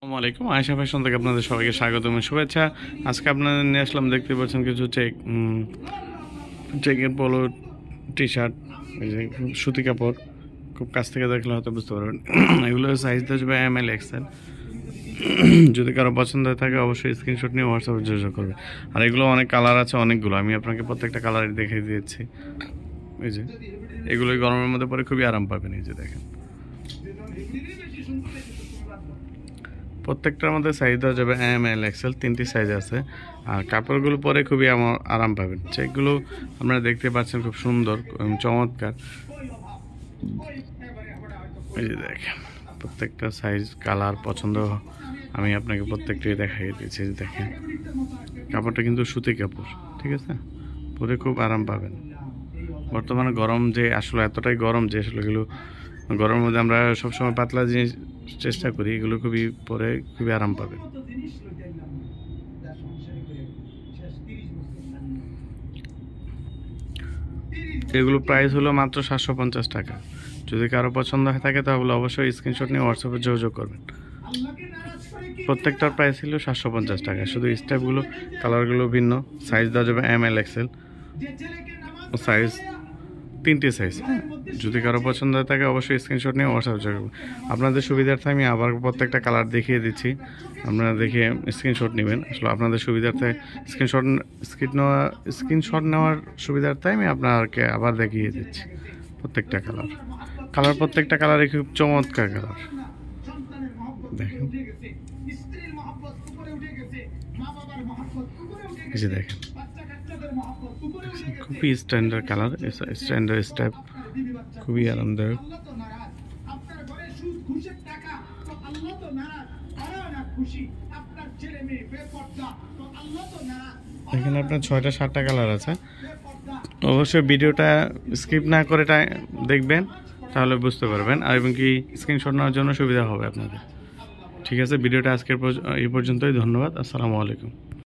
আসসালামু আলাইকুম। আয়েশা ফ্যাশন থেকে আপনাদের সবাইকে স্বাগত এবং শুভেচ্ছা। আজকে আপনাদের নিয়ে আসলাম, দেখতে পাচ্ছেন কিছু চেকের পোলো টি শার্ট, এই যে সুতি কাপড়, খুব কাছ থেকে দেখলে হয়তো বুঝতে পারবেন। এগুলো সাইজ দেবে ML XL। যদি কারো পছন্দ হয়ে থাকে অবশ্যই স্ক্রিনশট নিয়ে হোয়াটসঅ্যাপে যোগাযোগ করবে। আর এগুলো অনেক কালার আছে, অনেকগুলো, আমি আপনাকে প্রত্যেকটা কালার দেখিয়ে দিয়েছি। এই যে এগুলোই গরমের মধ্যে পরে খুবই আরাম পাবেন। এই যে দেখেন, প্রত্যেকটার মধ্যে সাইজ দেওয়া যাবে ML XL, 3টি সাইজ আছে। আর কাপড়গুলো পরে খুবই আরাম পাবেন। চেকগুলো আপনারা দেখতে পাচ্ছেন, খুব সুন্দর এবং চমৎকার। এই যে দেখেন, প্রত্যেকটা সাইজ কালার পছন্দ আমি আপনাকে প্রত্যেকটাই দেখাই দিয়েছি। দেখেন, কাপড়টা কিন্তু সুতি কাপড়, ঠিক আছে, পরে খুব আরাম পাবেন। বর্তমানে গরম যে আসলে এতটাই গরম যে আসলে এগুলো গরমের মধ্যে আমরা সবসময় পাতলা জিনিস চেষ্টা করি, এগুলো খুবই পরে খুবই আরাম পাবে। এগুলো প্রাইস হলো মাত্র 750 টাকা। যদি কারো পছন্দ হয়ে থাকে তাহলে অবশ্যই স্ক্রিনশট নিয়ে হোয়াটসঅ্যাপে যোগাযোগ করবেন। প্রত্যেকটার প্রাইস ছিল 750 টাকা। শুধু স্টেপগুলো, কালারগুলো ভিন্ন। সাইজ দেওয়া যাবে ML XL, সাইজ 3টি সাইজ। যদি কারো পছন্দ হয়ে থাকে অবশ্যই স্ক্রিনশট নিয়ে হোয়াটসঅ্যাপ যোগাযোগ। আপনাদের সুবিধার্থে আমি আবার প্রত্যেকটা কালার দেখিয়ে দিচ্ছি, আপনারা দেখে স্ক্রিনশট নেবেন। আসলে আপনাদের সুবিধার্থে স্ক্রিনশট নেওয়ার সুবিধার্থে আমি আপনাকে আবার দেখিয়ে দিচ্ছি প্রত্যেকটা প্রত্যেকটা কালারই খুব চমৎকার কালার। দেখেন, এই যে দেখেন, খুবই স্ট্যান্ডার্ড কালার, স্ট্যান্ডার্ড স্টেপ, খুবই আরামদায়ক। এখানে আপনার 6টা 7টা কালার আছে। অবশ্যই ভিডিওটা স্কিপ না করে দেখবেন, তাহলে বুঝতে পারবেন, আর এবং কি স্ক্রিনশট নেওয়ার জন্য সুবিধা হবে আপনাদের। ঠিক আছে, ভিডিওটা আজকের এই পর্যন্তই। ধন্যবাদ। আসসালামু আলাইকুম।